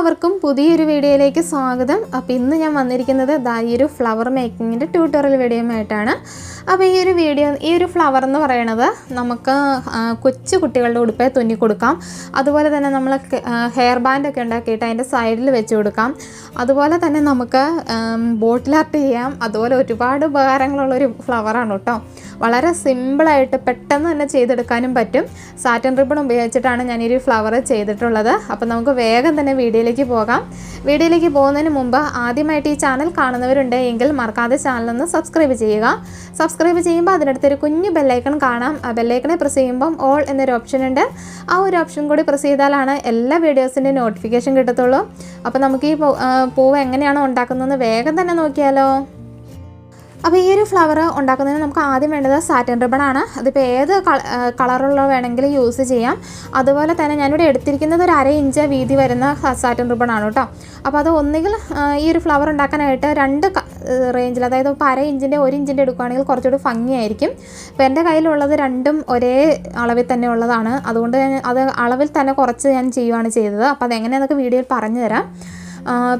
എല്ലാവർക്കും പുതിയൊരു വീഡിയോയിലേക്ക് സ്വാഗതം. അപ്പോൾ ഇന്ന് ഞാൻ വന്നിരിക്കുന്നത് ഈ ഒരു ഫ്ലവർ മേക്കിങ്ങിൻ്റെ ട്യൂട്ടോറിയൽ വീഡിയോയുമായിട്ടാണ്. അപ്പോൾ ഈ ഒരു ഫ്ലവർ എന്ന് പറയുന്നത് നമുക്ക് കൊച്ചു കുട്ടികളുടെ ഉടുപ്പേ തുന്നി കൊടുക്കാം. അതുപോലെ തന്നെ നമ്മൾ ഹെയർ ബാൻഡൊക്കെ ഉണ്ടാക്കിയിട്ട് അതിൻ്റെ സൈഡിൽ വെച്ച് കൊടുക്കാം. അതുപോലെ തന്നെ നമുക്ക് ബോട്ടിൽ ആർട്ട് ചെയ്യാം. അതുപോലെ ഒരുപാട് ഉപകാരങ്ങളുള്ളൊരു ഫ്ലവറാണ് കേട്ടോ. വളരെ സിമ്പിളായിട്ട് പെട്ടെന്ന് തന്നെ ചെയ്തെടുക്കാനും പറ്റും. സാറ്റൻ റിബൺ ഉപയോഗിച്ചിട്ടാണ് ഞാൻ ഈ ഒരു ഫ്ലവർ ചെയ്തിട്ടുള്ളത്. അപ്പോൾ നമുക്ക് വേഗം തന്നെ വീഡിയോയിലേക്ക് പോകാം. വീഡിയോയിലേക്ക് പോകുന്നതിന് മുമ്പ് ആദ്യമായിട്ട് ഈ ചാനൽ കാണുന്നവരുണ്ട് എങ്കിൽ മറക്കാതെ ചാനലൊന്ന് സബ്സ്ക്രൈബ് ചെയ്യുക. സബ്സ്ക്രൈബ് ചെയ്യുമ്പോൾ അതിനടുത്തൊരു കുഞ്ഞു ബെല്ലൈക്കൺ കാണാം. ആ ബെല്ലൈക്കണെ പ്രസ് ചെയ്യുമ്പം ഓൾ എന്നൊരു ഓപ്ഷൻ ഉണ്ട്. ആ ഒരു ഓപ്ഷൻ കൂടി പ്രസ് ചെയ്താലാണ് എല്ലാ വീഡിയോസിൻ്റെ നോട്ടിഫിക്കേഷൻ കിട്ടത്തുള്ളൂ. അപ്പോൾ നമുക്ക് ഈ പൂവ് എങ്ങനെയാണോ ഉണ്ടാക്കുന്നതെന്ന് വേഗം തന്നെ നോക്കിയാലോ. അപ്പോൾ ഈ ഒരു ഫ്ലവർ ഉണ്ടാക്കുന്നതിന് നമുക്ക് ആദ്യം വേണ്ടത് സാറ്റൻ റിബണാണ്. അതിപ്പോൾ ഏത് കളറുള്ള വേണമെങ്കിലും യൂസ് ചെയ്യാം. അതുപോലെ തന്നെ ഞാനിവിടെ എടുത്തിരിക്കുന്നത് ഒരു 1/2 ഇഞ്ച് വീതി വരുന്ന സാറ്റൻ റിബണാണ് കേട്ടോ. അപ്പോൾ അത് ഒന്നുകിൽ ഈ ഒരു ഫ്ലവർ ഉണ്ടാക്കാനായിട്ട് 2 റേഞ്ചിൽ, അതായത് ഇപ്പോൾ 1/2 ഇഞ്ചിൻ്റെ 1 ഇഞ്ചിൻ്റെ എടുക്കുകയാണെങ്കിൽ കുറച്ചുകൂടി ഭംഗിയായിരിക്കും. അപ്പോൾ എൻ്റെ കയ്യിലുള്ളത് രണ്ടും ഒരേ അളവിൽ തന്നെ ഉള്ളതാണ്. അതുകൊണ്ട് അത് അളവിൽ തന്നെ കുറച്ച് ഞാൻ ചെയ്യുകയാണ് ചെയ്തത്. അപ്പോൾ അതെങ്ങനെയാണെന്നൊക്കെ വീഡിയോയിൽ പറഞ്ഞു തരാം.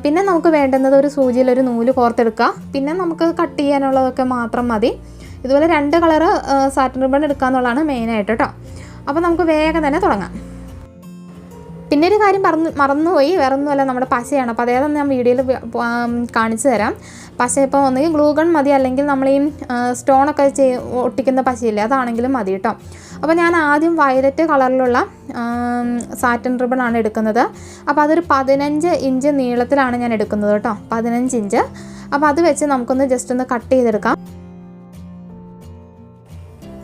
പിന്നെ നമുക്ക് വേണ്ടുന്നത് ഒരു സൂചിയിലൊരു നൂല് കോർത്തെടുക്കുക. പിന്നെ നമുക്ക് കട്ട് ചെയ്യാനുള്ളതൊക്കെ മാത്രം മതി. ഇതുപോലെ 2 കളറ് സാറ്റൻ റിബൺ എടുക്കുക എന്നുള്ളതാണ് മെയിനായിട്ട് കേട്ടോ. അപ്പോൾ നമുക്ക് വേഗം തന്നെ തുടങ്ങാം. പിന്നെ ഒരു കാര്യം മറന്നുപോയി, വേറെ ഒന്നുമല്ല, നമ്മുടെ പശയാണ്. അപ്പോൾ അതേതാണ് ഞാൻ വീഡിയോയിൽ കാണിച്ചു തരാം. പശ ഇപ്പോൾ ഒന്നുകിൽ ഗ്ലൂ ഗൺ മതി, അല്ലെങ്കിൽ നമ്മൾ ഈ സ്റ്റോണൊക്കെ ഒട്ടിക്കുന്ന പശയില്ലേ, അതാണെങ്കിലും മതി കേട്ടോ. അപ്പോൾ ഞാൻ ആദ്യം വയലറ്റ് കളറിലുള്ള സാറ്റൻ റിബണാണ് എടുക്കുന്നത്. അപ്പോൾ അതൊരു 15 ഇഞ്ച് നീളത്തിലാണ് ഞാൻ എടുക്കുന്നത് കേട്ടോ. 15 ഇഞ്ച്. അപ്പോൾ അത് വെച്ച് നമുക്കൊന്ന് ജസ്റ്റ് ഒന്ന് കട്ട് ചെയ്തെടുക്കാം.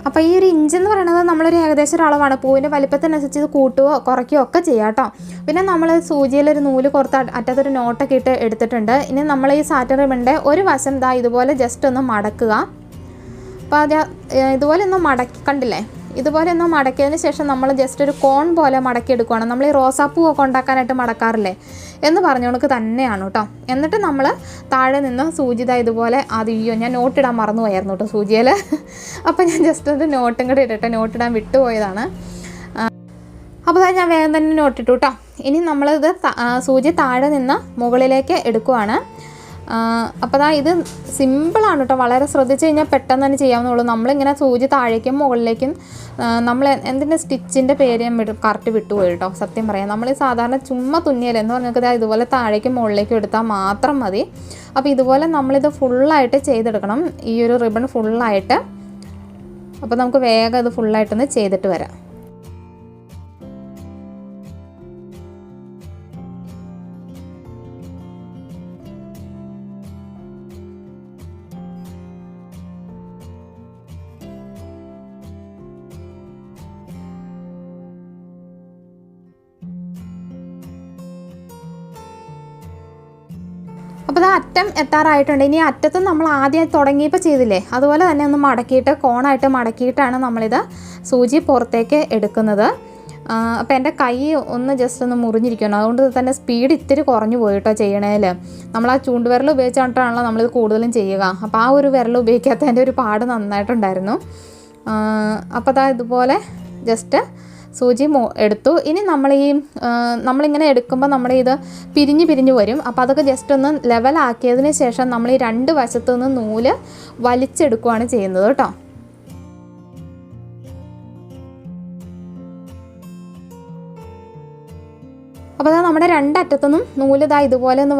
അപ്പോൾ ഈ ഒരു ഇഞ്ചെന്ന് പറയുന്നത് നമ്മളൊരു ഏകദേശം ഒരു അളവാണ്. പൂവിൻ്റെ വലിപ്പത്തിനനുസരിച്ച് ഇത് കൂട്ടുകയോ കുറയ്ക്കുകയോ ഒക്കെ ചെയ്യാം കേട്ടോ. പിന്നെ നമ്മൾ സൂചിയിലൊരു നൂല് കോർത്ത് അറ്റത്തൊരു നോട്ടൊക്കെ ഇട്ട് എടുത്തിട്ടുണ്ട്. ഇനി നമ്മൾ ഈ സാറ്റൻ റിബണിൻ്റെ ഒരു വശം ഇതുപോലെ ജസ്റ്റ് ഒന്ന് മടക്കുക. അപ്പോൾ അത് ഇതുപോലെ ഒന്ന് മടക്കി, കണ്ടില്ലേ, ഇതുപോലെ ഒന്ന് മടക്കിയതിന് ശേഷം നമ്മൾ ജസ്റ്റ് ഒരു കോൺ പോലെ മടക്കിയെടുക്കുകയാണ്. നമ്മൾ ഈ റോസാപ്പൂവൊക്കെ ഉണ്ടാക്കാനായിട്ട് മടക്കാറില്ലേ എന്ന് പറഞ്ഞുകൊണ്ട് തന്നെയാണ് കേട്ടോ. എന്നിട്ട് നമ്മൾ താഴെ നിന്ന് സൂചി ഇതുപോലെ ഞാൻ നോട്ടിടാൻ മറന്നുപോയായിരുന്നു കേട്ടോ സൂചിയിൽ. അപ്പോൾ ഞാൻ ജസ്റ്റ് ഒരു നോട്ടും കൂടി ഇട്ടിട്ട് നോട്ടിടാൻ വിട്ടുപോയതാണ്. അപ്പോൾ ഞാൻ വേഗം തന്നെ നോട്ടിട്ടു കേട്ടോ. ഇനി നമ്മളിത് സൂചി താഴെ നിന്ന് മുകളിലേക്ക് എടുക്കുവാണ്. അപ്പോൾ ഇത് സിമ്പിളാണ് കേട്ടോ. വളരെ ശ്രദ്ധിച്ച് കഴിഞ്ഞാൽ പെട്ടെന്ന് തന്നെ ചെയ്യാവുന്നുള്ളൂ. നമ്മളിങ്ങനെ സൂചി താഴേക്കും മുകളിലേക്കും നമ്മൾ എന്തിൻ്റെ സ്റ്റിച്ചിൻ്റെ പേര് ഞാൻ കറക്റ്റ് വിട്ടുപോയി കേട്ടോ. സത്യം പറയാം, നമ്മൾ ഈ സാധാരണ ചുമ്മാ തുന്നിയല്ലെന്ന് പറഞ്ഞാൽ ഇതുപോലെ താഴേക്കും മുകളിലേക്കും എടുത്താൽ മാത്രം മതി. അപ്പോൾ ഇതുപോലെ നമ്മളിത് ഫുള്ളായിട്ട് ചെയ്തെടുക്കണം, ഈ ഒരു റിബൺ ഫുള്ളായിട്ട്. അപ്പോൾ നമുക്ക് വേഗം ഇത് ഫുള്ളായിട്ടൊന്ന് ചെയ്തിട്ട് വരാം. അപ്പോൾ അത് അറ്റം എത്താറായിട്ടുണ്ട്. ഇനി അറ്റത്തും നമ്മൾ ആദ്യം തുടങ്ങിയപ്പോൾ ചെയ്തില്ലേ, അതുപോലെ തന്നെ ഒന്ന് മടക്കിയിട്ട് കോണായിട്ട് മടക്കിയിട്ടാണ് നമ്മളിത് സൂചി പുറത്തേക്ക് എടുക്കുന്നത്. അപ്പോൾ എൻ്റെ കൈ ഒന്ന് ജസ്റ്റ് ഒന്ന് മുറിഞ്ഞിരിക്കണം. അതുകൊണ്ട് തന്നെ സ്പീഡ് ഇത്തിരി കുറഞ്ഞു പോയി കേട്ടോ ചെയ്യണേൽ. നമ്മൾ ആ ചൂണ്ടുവിരൽ ഉപയോഗിച്ചിട്ടാണല്ലോ നമ്മളിത് കൂടുതലും ചെയ്യുക. അപ്പോൾ ആ ഒരു വിരൽ ഉപയോഗിക്കാത്തതിൻ്റെ ഒരു പാട് നന്നായിട്ടുണ്ടായിരുന്നു. അപ്പോൾ ഇതുപോലെ ജസ്റ്റ് സൂചി എടുത്തു. ഇനി നമ്മളിങ്ങനെ എടുക്കുമ്പോൾ ഇത് പിരിഞ്ഞ് വരും. അപ്പോൾ അതൊക്കെ ജസ്റ്റ് ഒന്ന് ലെവലാക്കിയതിന് ശേഷം നമ്മൾ ഈ 2 വശത്തു നിന്ന് നൂല് വലിച്ചെടുക്കുകയാണ് ചെയ്യുന്നത് കേട്ടോ. അപ്പോൾ നമ്മുടെ 2 അറ്റത്തുനിന്നും നൂല് ഇതുപോലെ ഒന്ന്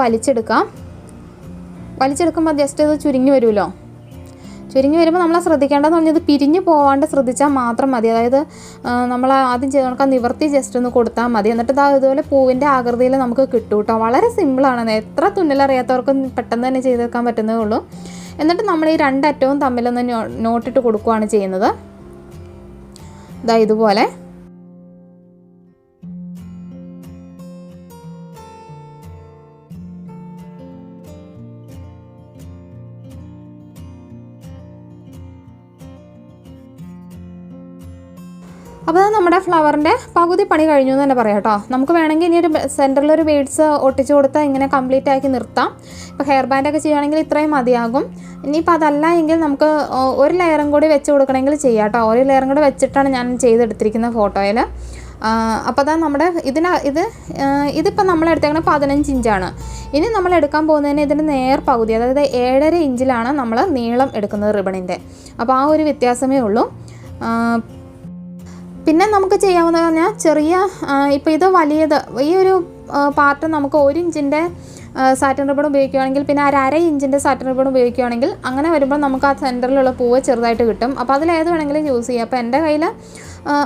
വലിച്ചെടുക്കുമ്പോൾ ജസ്റ്റ് ഇത് ചുരുങ്ങി വരുമല്ലോ. ചുരുങ്ങി വരുമ്പോൾ നമ്മൾ ശ്രദ്ധിക്കേണ്ടതെന്ന് പറഞ്ഞാൽ ഇത് പിരിഞ്ഞ് പോവാണ്ട് ശ്രദ്ധിച്ചാൽ മാത്രം മതി. അതായത് നമ്മൾ ആദ്യം ചെയ്ത് നോക്കാൻ നിവർത്തി ജസ്റ്റ് ഒന്ന് കൊടുത്താൽ മതി. എന്നിട്ട് ഇതുപോലെ പൂവിൻ്റെ ആകൃതിയിൽ നമുക്ക് കിട്ടും കേട്ടോ. വളരെ സിമ്പിളാണ്. എത്ര തുന്നലറിയാത്തവർക്കും പെട്ടെന്ന് തന്നെ ചെയ്തെടുക്കാൻ പറ്റുന്നതേ ഉള്ളൂ. എന്നിട്ട് നമ്മൾ ഈ 2 അറ്റവും തമ്മിലൊന്ന് നോട്ടിട്ട് കൊടുക്കുകയാണ് ചെയ്യുന്നത്. ഇതുപോലെ. അപ്പോൾ നമ്മുടെ ഫ്ലവറിൻ്റെ പകുതി പണി കഴിഞ്ഞു എന്ന് തന്നെ പറയാം കേട്ടോ. നമുക്ക് വേണമെങ്കിൽ ഇനി ഒരു സെൻറ്ററിലൊരു ബീഡ്സ് ഒട്ടിച്ച് കൊടുത്താൽ ഇങ്ങനെ കംപ്ലീറ്റ് ആക്കി നിർത്താം. ഇപ്പോൾ ഹെയർ ബാൻഡൊക്കെ ചെയ്യുകയാണെങ്കിൽ ഇത്രയും മതിയാകും. ഇനിയിപ്പോൾ അതല്ല എങ്കിൽ നമുക്ക് ഒരു ലെയറും കൂടി വെച്ച് കൊടുക്കണമെങ്കിൽ ചെയ്യാം കേട്ടോ. ഒരു ലെയറും കൂടി വെച്ചിട്ടാണ് ഞാൻ ചെയ്തെടുത്തിരിക്കുന്ന ഫോട്ടോയിൽ. അപ്പോൾ അതാ നമ്മുടെ ഇതിപ്പോൾ നമ്മൾ എടുത്തേക്കണ 15 ഇഞ്ചാണ്. ഇനി നമ്മൾ എടുക്കാൻ പോകുന്നതിന് ഇതിൻ്റെ നേർ പകുതി, അതായത് 7.5 ഇഞ്ചിലാണ് നമ്മൾ നീളം എടുക്കുന്നത് റിബണിൻ്റെ. അപ്പോൾ ആ ഒരു വ്യത്യാസമേ ഉള്ളൂ. പിന്നെ നമുക്ക് ചെയ്യാവുന്നത് പറഞ്ഞാൽ ചെറിയ, ഇപ്പോൾ ഇത് വലിയത്, ഈ ഒരു പാർട്ട് നമുക്ക് 1 ഇഞ്ചിൻ്റെ സാറ്റിൻ റിബൺ ഉപയോഗിക്കുകയാണെങ്കിൽ പിന്നെ 1/2 ഇഞ്ചിൻ്റെ സാറ്റിൻ റിബൺ ഉപയോഗിക്കുകയാണെങ്കിൽ അങ്ങനെ വരുമ്പോൾ നമുക്ക് ആ സെൻറ്ററിലുള്ള പൂവ് ചെറുതായിട്ട് കിട്ടും. അപ്പോൾ അതിലേത് വേണമെങ്കിലും യൂസ് ചെയ്യാം. അപ്പോൾ എൻ്റെ കയ്യിൽ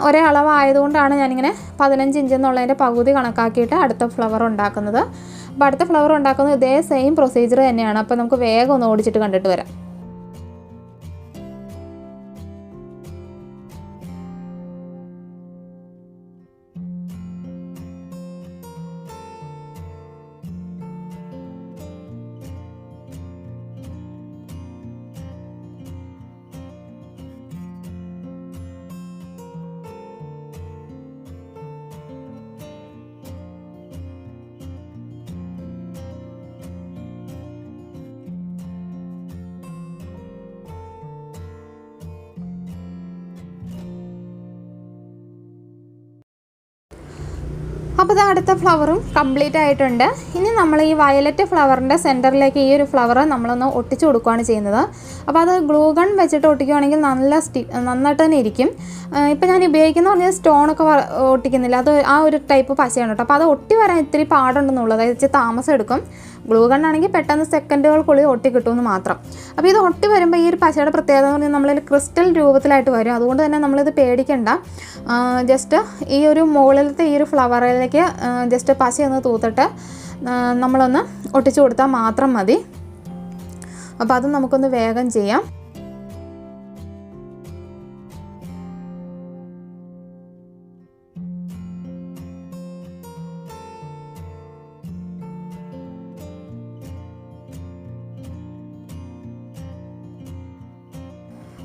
ഒരേ അളവായതുകൊണ്ടാണ് ഞാനിങ്ങനെ 15 ഇഞ്ച് എന്നുള്ളതിൻ്റെ പകുതി കണക്കാക്കിയിട്ട് അടുത്ത ഫ്ലവർ ഉണ്ടാക്കുന്നത്. അപ്പോൾ അടുത്ത ഫ്ലവർ ഉണ്ടാക്കുന്നത് ഇതേ സെയിം പ്രൊസീജിയർ തന്നെയാണ്. അപ്പോൾ നമുക്ക് വേഗം ഒന്ന് ഓടിച്ചിട്ട് കണ്ടിട്ട് വരാം. അപ്പോൾ ഇത് അടുത്ത ഫ്ലവറും കംപ്ലീറ്റ് ആയിട്ടുണ്ട്. ഇനി നമ്മൾ ഈ വയലറ്റ് ഫ്ലവറിൻ്റെ സെൻറ്ററിലേക്ക് ഈ ഒരു ഫ്ലവർ നമ്മളൊന്ന് ഒട്ടിച്ചു കൊടുക്കുകയാണ് ചെയ്യുന്നത്. അപ്പോൾ അത് ഗ്ലൂ ഗൺ വെച്ചിട്ട് ഒട്ടിക്കുകയാണെങ്കിൽ നന്നായിട്ട് തന്നെ ഇരിക്കും. ഇപ്പോൾ ഞാൻ ഉപയോഗിക്കുന്ന പറഞ്ഞാൽ സ്റ്റോണൊക്കെ ഒട്ടിക്കുന്നില്ല, അത് ആ ഒരു ടൈപ്പ് പശയാണ് കേട്ടോ. അപ്പോൾ അത് ഒട്ടി വരാൻ ഇത്തിരി പാടുണ്ടെന്നുള്ളത്, അതായത് ഇച്ചിരി താമസം എടുക്കും. ഗ്ലൂ ഗണ്ണാണെങ്കിൽ പെട്ടെന്ന് സെക്കൻഡുകൾക്കുള്ളിൽ ഒട്ടി കിട്ടുമെന്ന് മാത്രം. അപ്പോൾ ഇത് ഒട്ടി വരുമ്പോൾ ഈ ഒരു പശയുടെ പ്രത്യേകത എന്ന് പറഞ്ഞാൽ നമ്മളിൽ ക്രിസ്റ്റൽ രൂപത്തിലായിട്ട് വരും. അതുകൊണ്ട് തന്നെ നമ്മളിത് പേടിക്കണ്ട. ജസ്റ്റ് ഈ ഒരു മുകളിലത്തെ ഈ ഒരു ഫ്ലവറിലേക്ക് ജസ്റ്റ് പശയൊന്ന് തൂത്തിട്ട് നമ്മളൊന്ന് ഒട്ടിച്ചു കൊടുത്താൽ മാത്രം മതി. അപ്പോൾ അത് നമുക്കൊന്ന് വേഗം ചെയ്യാം.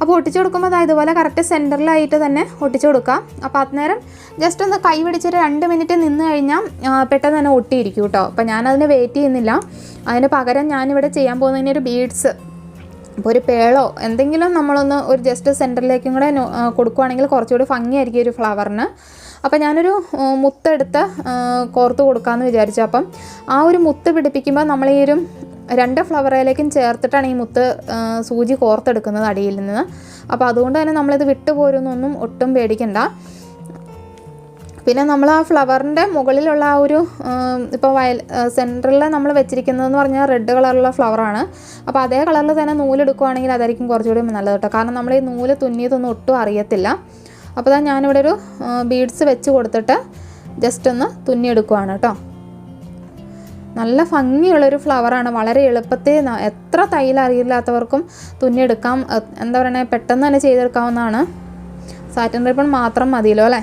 അപ്പോൾ ഒട്ടിച്ചു കൊടുക്കുമ്പോൾ ഇതുപോലെ കറക്റ്റ് സെൻറ്ററിലായിട്ട് തന്നെ ഒട്ടിച്ചു കൊടുക്കാം. അപ്പോൾ അന്നേരം ജസ്റ്റ് ഒന്ന് കൈ പിടിച്ചൊരു 2 മിനിറ്റ് നിന്ന് കഴിഞ്ഞാൽ പെട്ടെന്ന് തന്നെ ഒട്ടിയിരിക്കും കേട്ടോ. അപ്പോൾ ഞാനതിന് വെയിറ്റ് ചെയ്യുന്നില്ല. അതിന് പകരം ഞാനിവിടെ ചെയ്യാൻ പോകുന്നതിന് ഒരു ബീഡ്സ്, ഇപ്പോൾ ഒരു പേളോ എന്തെങ്കിലും നമ്മളൊന്ന് ഒരു ജസ്റ്റ് സെൻറ്ററിലേക്കും കൂടെ കൊടുക്കുകയാണെങ്കിൽ കുറച്ചുകൂടി ഭംഗിയായിരിക്കും ഒരു ഫ്ലവറിന്. അപ്പോൾ ഞാനൊരു മുത്തെടുത്ത് കോർത്ത് കൊടുക്കാമെന്ന് വിചാരിച്ചു. അപ്പം ആ ഒരു മുത്ത് പിടിപ്പിക്കുമ്പോൾ നമ്മൾ ഈ ഒരു 2 ഫ്ലവറിലേക്കും ചേർത്തിട്ടാണ് ഈ മുത്ത് സൂചി കോർത്തെടുക്കുന്നത് അടിയിൽ നിന്ന്. അപ്പോൾ അതുകൊണ്ട് തന്നെ നമ്മളിത് വിട്ടുപോരുന്നൊന്നും ഒട്ടും പേടിക്കണ്ട. പിന്നെ നമ്മൾ ആ ഫ്ലവറിൻ്റെ മുകളിലുള്ള ആ ഒരു ഇപ്പോൾ സെൻറ്ററിൽ നമ്മൾ വെച്ചിരിക്കുന്നതെന്ന് പറഞ്ഞാൽ റെഡ് കളറുള്ള ഫ്ലവറാണ്. അപ്പോൾ അതേ കളറിൽ തന്നെ നൂലെടുക്കുകയാണെങ്കിൽ അതായിരിക്കും കുറച്ചുകൂടി നല്ലത് കേട്ടോ. കാരണം നമ്മൾ ഈ നൂല് തുന്നിയതൊന്നും ഒട്ടും അറിയത്തില്ല. അപ്പോൾ ഞാനിവിടെ ഒരു ബീഡ്സ് വെച്ച് കൊടുത്തിട്ട് ജസ്റ്റ് ഒന്ന് തുന്നിയെടുക്കുകയാണ് കേട്ടോ. നല്ല ഭംഗിയുള്ളൊരു ഫ്ലവറാണ്. വളരെ എളുപ്പത്തിൽ എത്ര തയ്യൽ അറിയില്ലാത്തവർക്കും തുന്നിയെടുക്കാം. എന്താ പറയുക, പെട്ടെന്ന് തന്നെ ചെയ്തെടുക്കാവുന്നതാണ്. സാറ്റിൻ റിബൺ മാത്രം മതിയല്ലോ അല്ലേ.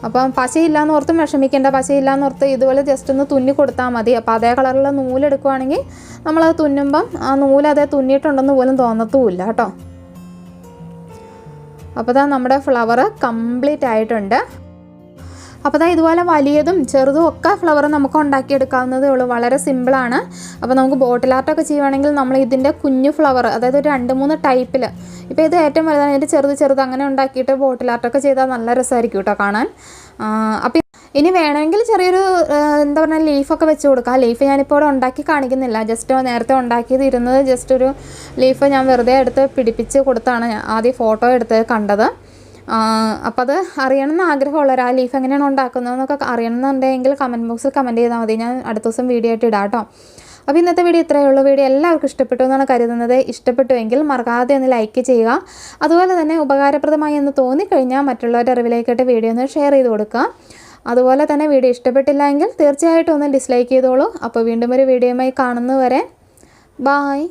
അപ്പം പശയില്ലാന്ന് ഓർത്തും വിഷമിക്കേണ്ട. പശയില്ലാന്ന് ഓർത്ത് ഇതുപോലെ ജസ്റ്റ് ഒന്ന് തുന്നി കൊടുത്താൽ മതി. അപ്പോൾ അതേ കളറിലുള്ള നൂലെടുക്കുകയാണെങ്കിൽ നമ്മളത് തുന്നുമ്പം ആ നൂല് അതേ തുന്നിയിട്ടുണ്ടെന്ന് പോലും തോന്നത്തുമില്ല കേട്ടോ. അപ്പോൾ നമ്മുടെ ഫ്ലവർ കംപ്ലീറ്റ് ആയിട്ടുണ്ട്. അപ്പോൾ ഇതുപോലെ വലിയതും ചെറുതും ഒക്കെ ഫ്ലവർ നമുക്ക് ഉണ്ടാക്കിയെടുക്കാവുന്നതേ ഉള്ളൂ. വളരെ സിമ്പിളാണ്. അപ്പോൾ നമുക്ക് ബോട്ടിൽ ആർട്ടൊക്കെ ചെയ്യുവാണെങ്കിൽ നമ്മൾ ഇതിൻ്റെ കുഞ്ഞു ഫ്ലവർ, അതായത് ഒരു 2-3 ടൈപ്പിൽ, ഇപ്പോൾ ഇത് ഏറ്റവും വലുതാണ്, ഇതിൻ്റെ ചെറുത് അങ്ങനെ ഉണ്ടാക്കിയിട്ട് ബോട്ടിൽ ആർട്ടൊക്കെ ചെയ്താൽ നല്ല രസമായിരിക്കും കേട്ടോ കാണാൻ. അപ്പോൾ ഇനി വേണമെങ്കിൽ ചെറിയൊരു എന്താ പറയുക ലീഫൊക്കെ വെച്ച് കൊടുക്കാം. ലീഫ് ഞാനിപ്പോൾ ഇവിടെ ഉണ്ടാക്കി കാണിക്കുന്നില്ല. ജസ്റ്റ് നേരത്തെ ഉണ്ടാക്കിയത് ഇരുന്നത് ജസ്റ്റ് ഒരു ലീഫ് ഞാൻ വെറുതെ എടുത്ത് പിടിപ്പിച്ച് കൊടുത്താണ് ആദ്യം ഫോട്ടോ എടുത്ത് കണ്ടത്. അപ്പോൾ അത് അറിയണമെന്ന് ആഗ്രഹമുള്ളവർ ആ ലീഫ് എങ്ങനെയാണ് ഉണ്ടാക്കുന്നതെന്നൊക്കെ അറിയണമെന്നുണ്ടെങ്കിൽ കമൻറ്റ് ബോക്സിൽ കമൻറ്റ് ചെയ്താൽ മതി. ഞാൻ അടുത്ത ദിവസം വീഡിയോ ആയിട്ട് ഇടാം കേട്ടോ. അപ്പോൾ ഇന്നത്തെ വീഡിയോ ഇത്രയേ ഉള്ളൂ. വീഡിയോ എല്ലാവർക്കും ഇഷ്ടപ്പെട്ടു എന്നാണ് കരുതുന്നത്. ഇഷ്ടപ്പെട്ടുവെങ്കിൽ മറക്കാതെ ഒന്ന് ലൈക്ക് ചെയ്യുക. അതുപോലെ തന്നെ ഉപകാരപ്രദമായി എന്ന് തോന്നിക്കഴിഞ്ഞാൽ മറ്റുള്ളവരുടെ അറിവിലേക്കായിട്ട് വീഡിയോ ഒന്ന് ഷെയർ ചെയ്ത് കൊടുക്കുക. അതുപോലെ തന്നെ വീഡിയോ ഇഷ്ടപ്പെട്ടില്ല എങ്കിൽ തീർച്ചയായിട്ടും ഒന്ന് ഡിസ്ലൈക്ക് ചെയ്തോളൂ. അപ്പോൾ വീണ്ടും ഒരു വീഡിയോയുമായി കാണുന്നവരെ ബായ്.